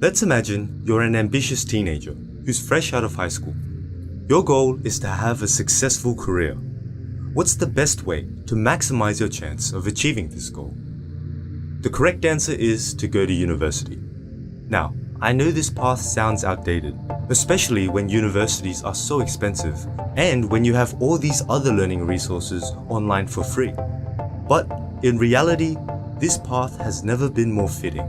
Let's imagine you're an ambitious teenager who's fresh out of high school. Your goal is to have a successful career. What's the best way to maximize your chance of achieving this goal? The correct answer is to go to university. Now, I know this path sounds outdated, especially when universities are so expensive and when you have all these other learning resources online for free. But in reality, this path has never been more fitting.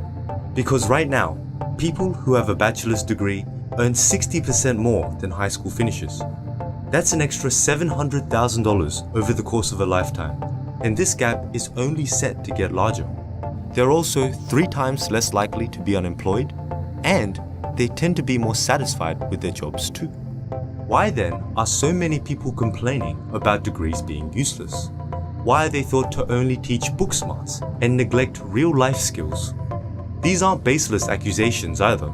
Because right now, people who have a bachelor's degree earn 60% more than high school finishers. That's an extra $700,000 over the course of a lifetime, and this gap is only set to get larger. They're also 3 times less likely to be unemployed, and they tend to be more satisfied with their jobs too. Why then are so many people complaining about degrees being useless? Why are they thought to only teach book smarts and neglect real-life skills? These aren't baseless accusations either.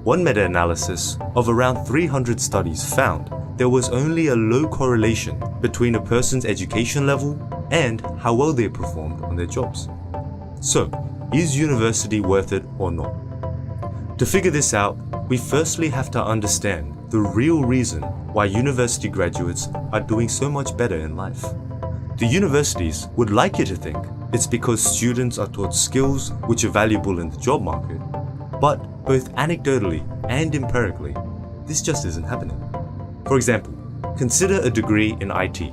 One meta-analysis of around 300 studies found there was only a low correlation between a person's education level and how well they performed on their jobs. So, is university worth it or not? To figure this out, we firstly have to understand the real reason why university graduates are doing so much better in life. The universities would like you to think it's because students are taught skills which are valuable in the job market, but both anecdotally and empirically, this just isn't happening. For example, consider a degree in IT.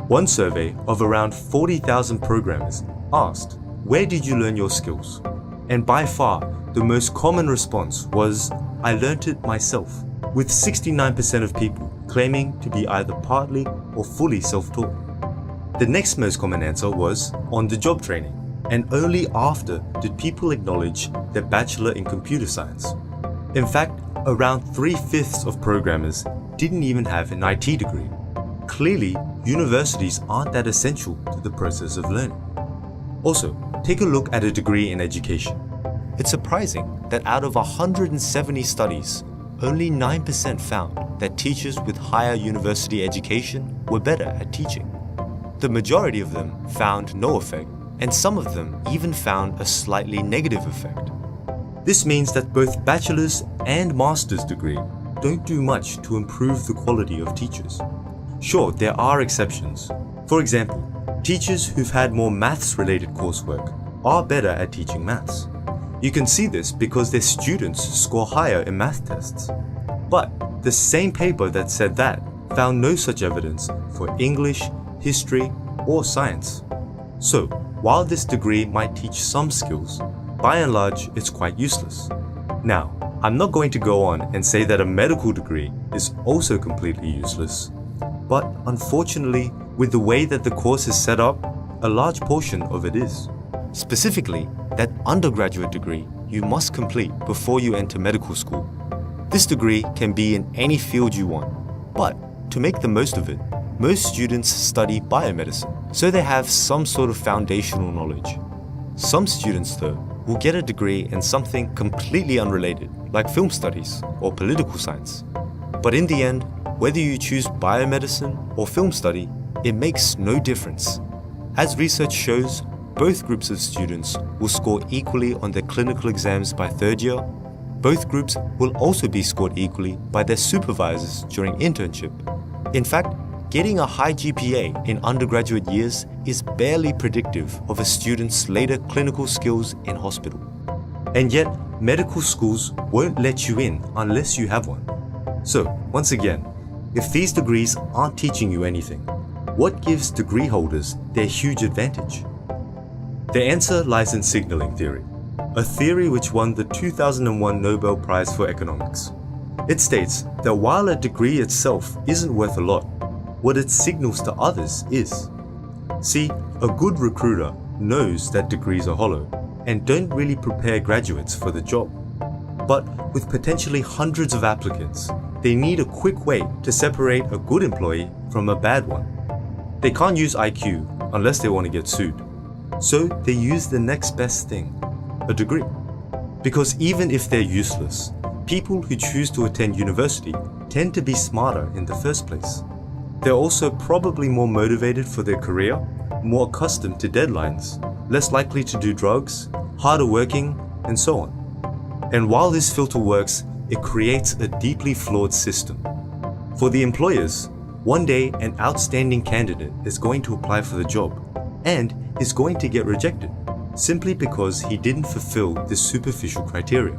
One survey of around 40,000 programmers asked, "Where did you learn your skills?" And by far, the most common response was, "I learnt it myself," with 69% of people claiming to be either partly or fully self-taught. The next most common answer was on-the-job training, and only after did people acknowledge their bachelor in computer science. In fact, around 3/5 of programmers didn't even have an IT degree. Clearly, universities aren't that essential to the process of learning. Also, take a look at a degree in education. It's surprising that out of 170 studies, only 9% found that teachers with higher university education were better at teaching. The majority of them found no effect, and some of them even found a slightly negative effect. This means that both bachelor's and master's degree don't do much to improve the quality of teachers. Sure, there are exceptions. For example, teachers who've had more maths-related coursework are better at teaching maths. You can see this because their students score higher in math tests. But the same paper that said that found no such evidence for English, history, or science. So, while this degree might teach some skills, by and large, it's quite useless. Now, I'm not going to go on and say that a medical degree is also completely useless, but unfortunately, with the way that the course is set up, a large portion of it is. Specifically, that undergraduate degree you must complete before you enter medical school. This degree can be in any field you want, but to make the most of it, most students study biomedicine, so they have some sort of foundational knowledge. Some students, though, will get a degree in something completely unrelated, like film studies or political science. But in the end, whether you choose biomedicine or film study, it makes no difference. As research shows, both groups of students will score equally on their clinical exams by 3rd year. Both groups will also be scored equally by their supervisors during internship. In fact, getting a high GPA in undergraduate years is barely predictive of a student's later clinical skills in hospital. And yet, medical schools won't let you in unless you have one. So, once again, if these degrees aren't teaching you anything, what gives degree holders their huge advantage? The answer lies in signaling theory, a theory which won the 2001 Nobel Prize for Economics. It states that while a degree itself isn't worth a lot, what it signals to others is. See, a good recruiter knows that degrees are hollow and don't really prepare graduates for the job. But with potentially hundreds of applicants, they need a quick way to separate a good employee from a bad one. They can't use IQ unless they want to get sued. So they use the next best thing, a degree. Because even if they're useless, people who choose to attend university tend to be smarter in the first place. They're also probably more motivated for their career, more accustomed to deadlines, less likely to do drugs, harder working, and so on. And while this filter works, it creates a deeply flawed system. For the employers, one day an outstanding candidate is going to apply for the job and is going to get rejected simply because he didn't fulfill this superficial criteria.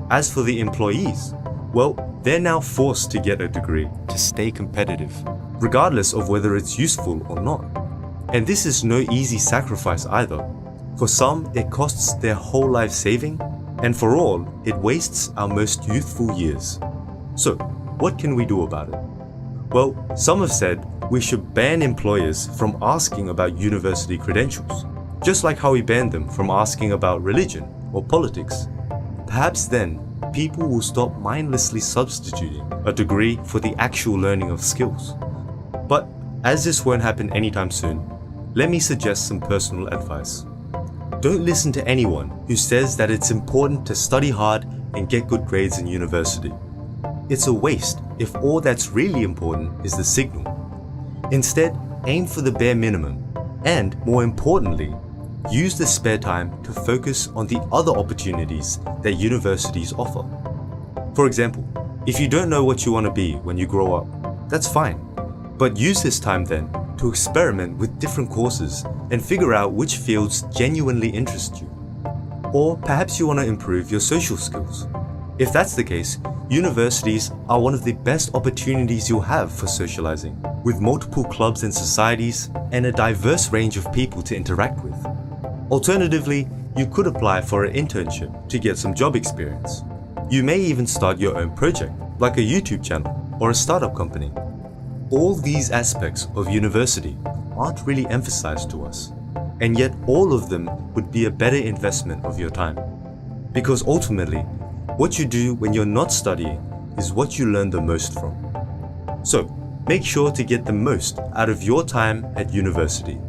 As for the employees, well, they're now forced to get a degree to stay competitive, regardless of whether it's useful or not. And this is no easy sacrifice either. For some, it costs their whole life saving, and for all, it wastes our most youthful years. So, what can we do about it? Well, some have said we should ban employers from asking about university credentials, just like how we banned them from asking about religion or politics. Perhaps then, people will stop mindlessly substituting a degree for the actual learning of skills. But as this won't happen anytime soon, let me suggest some personal advice. Don't listen to anyone who says that it's important to study hard and get good grades in university. It's a waste if all that's really important is the signal. Instead, aim for the bare minimum and, more importantly, use the spare time to focus on the other opportunities that universities offer. For example, if you don't know what you want to be when you grow up, that's fine. But use this time then to experiment with different courses and figure out which fields genuinely interest you. Or perhaps you want to improve your social skills. If that's the case, universities are one of the best opportunities you'll have for socializing, with multiple clubs and societies and a diverse range of people to interact with. Alternatively, you could apply for an internship to get some job experience. You may even start your own project, like a YouTube channel or a startup company. All these aspects of university aren't really emphasized to us, and yet all of them would be a better investment of your time. Because ultimately, what you do when you're not studying is what you learn the most from. So, make sure to get the most out of your time at university.